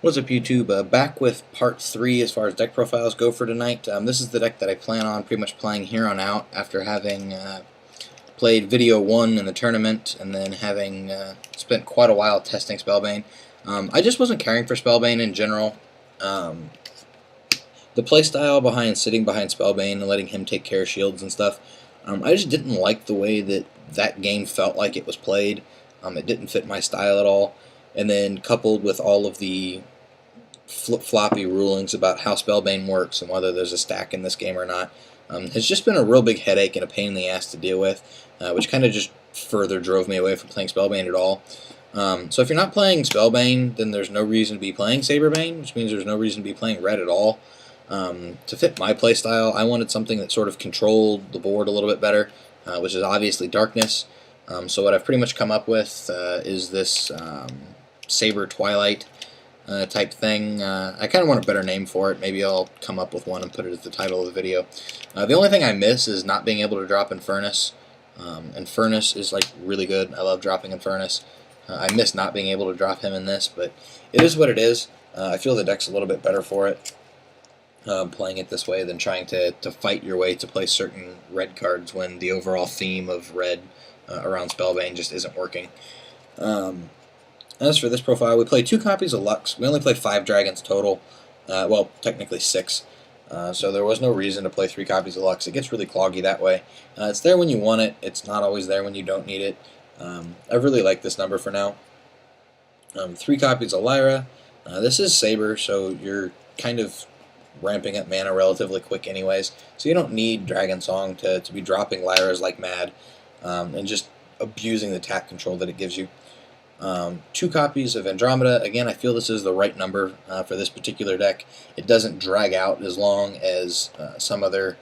What's up, YouTube? Back with part 3 as far as deck profiles go for tonight. This is the deck that I plan on pretty much playing here on out after having played video 1 in the tournament and then having spent quite a while testing Spellbane. I just wasn't caring for Spellbane in general. The playstyle behind sitting behind Spellbane and letting him take care of shields and stuff, I just didn't like the way that game felt like it was played. It didn't fit my style at all. And then coupled with all of the flip-floppy rulings about how Spellbane works and whether there's a stack in this game or not, has just been a real big headache and a pain in the ass to deal with, which kind of just further drove me away from playing Spellbane at all. So if you're not playing Spellbane, then there's no reason to be playing Saberbane, which means there's no reason to be playing Red at all. To fit my playstyle, I wanted something that sort of controlled the board a little bit better, which is obviously Darkness. So what I've pretty much come up with is this Saber Twilight type thing. I kind of want a better name for it. Maybe I'll come up with one and put it as the title of the video. The only thing I miss is not being able to drop Infernus. Infernus is like really good. I love dropping Infernus. I miss not being able to drop him in this, but it is what it is. I feel the deck's a little bit better for it, playing it this way than trying to fight your way to play certain red cards when the overall theme of red around Spellbane just isn't working. As for this profile, we play 2 copies of Lux. We only play 5 dragons total. Well, technically 6. So there was no reason to play 3 copies of Lux. It gets really cloggy that way. It's there when you want it. It's not always there when you don't need it. I really like this number for now. 3 copies of Lyra. This is Saber, so you're kind of ramping up mana relatively quick anyways. So you don't need Dragon Song to be dropping Lyras like mad and just abusing the tap control that it gives you. 2 copies of Andromeda. Again, I feel this is the right number for this particular deck. It doesn't drag out as long as some other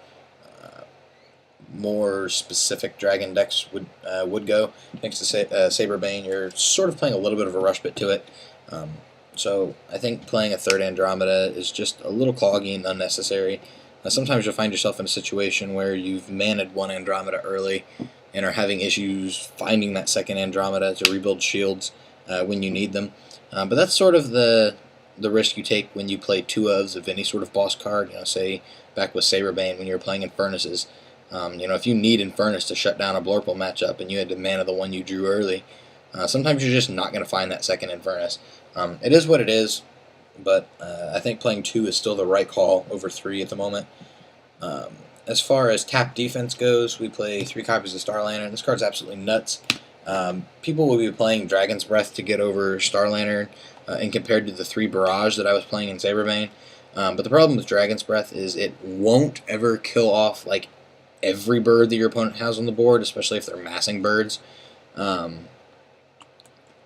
more specific dragon decks would go. Thanks to Saberbane, you're sort of playing a little bit of a rush bit to it. So I think playing a 3rd Andromeda is just a little cloggy and unnecessary. Sometimes you'll find yourself in a situation where you've manned 1 Andromeda early and are having issues finding that 2nd Andromeda to rebuild shields when you need them. But that's sort of the risk you take when you play 2 ofs of any sort of boss card. Say back with Saberbane when you were playing Infernuses. If you need Infernus to shut down a Blorple matchup and you had to mana the one you drew early, sometimes you're just not going to find that 2nd Infernus. It is what it is, but I think playing 2 is still the right call over 3 at the moment. As far as tap defense goes, we play 3 copies of Star Lantern. This card's absolutely nuts. People will be playing Dragon's Breath to get over Star Lantern and compared to the 3 Barrage that I was playing in Saberbane. But the problem with Dragon's Breath is it won't ever kill off like every bird that your opponent has on the board, especially if they're massing birds.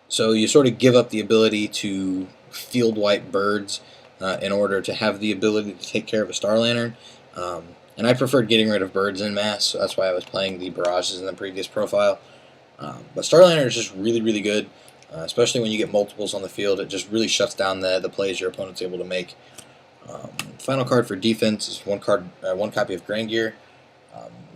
So you sort of give up the ability to field wipe birds in order to have the ability to take care of a Star Lantern. And I preferred getting rid of birds en masse, so that's why I was playing the Barrages in the previous profile. But Star Lantern is just really, really good, especially when you get multiples on the field. It just really shuts down the plays your opponent's able to make. Final card for defense is 1 copy of Grandgear.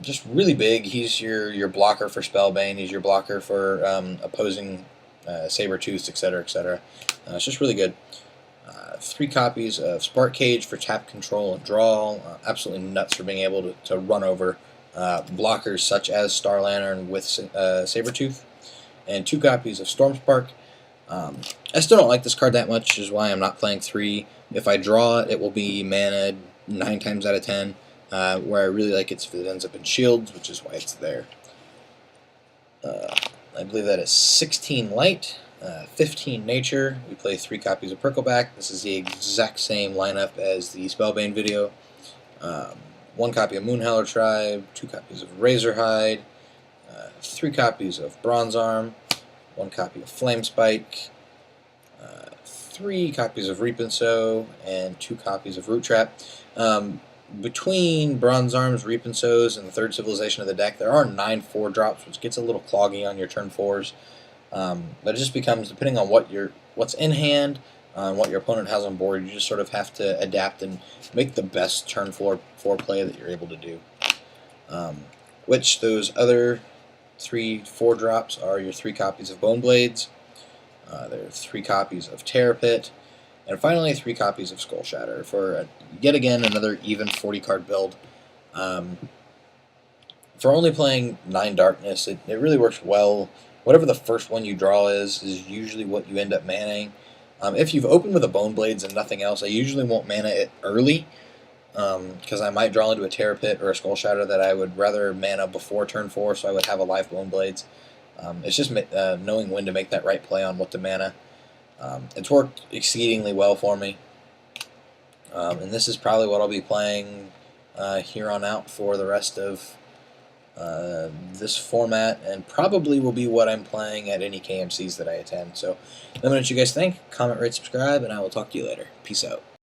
Just really big. He's your blocker for Spellbane. He's your blocker for opposing Sabertooth, etc., etc. It's just really good. 3 copies of Spark Cage for tap control and draw. Absolutely nuts for being able to run over blockers such as Star Lantern with Sabertooth. And 2 copies of Stormspark. I still don't like this card that much, which is why I'm not playing 3. If I draw it, it will be mana 9 times out of 10. Where I really like it if it ends up in shields, which is why it's there. I believe that is 16 light, 15 nature. We play 3 copies of Prickleback. This is the exact same lineup as the Spellbane video. 1 copy of Moonhowler Tribe, 2 copies of Razorhide, 3 copies of Bronze Arm, 1 copy of Flamespike, 3 copies of Reap and Sow, and 2 copies of Root Trap. Between Bronze Arms, Reap and Sows, and the 3rd Civilization of the deck, there are 9 4-drops, which gets a little cloggy on your turn 4s. But it just becomes, depending on what's in hand, and what your opponent has on board, you just sort of have to adapt and make the best turn 4 play that you're able to do. Which those other 3 4-drops are your 3 copies of Bone Blades, there are 3 copies of Terror Pit, And finally, 3 copies of Skull Shatter for, yet again, another even 40-card build. For only playing 9 Darkness, it really works well. Whatever the first one you draw is usually what you end up manning. If you've opened with a Bone Blades and nothing else, I usually won't mana it early, because I might draw into a Terror Pit or a Skull Shatter that I would rather mana before turn 4, so I would have a live Bone Blades. It's just knowing when to make that right play on what to mana. It's worked exceedingly well for me, and this is probably what I'll be playing here on out for the rest of this format, and probably will be what I'm playing at any KMCs that I attend. So let me know what you guys think. Comment, rate, subscribe, and I will talk to you later. Peace out.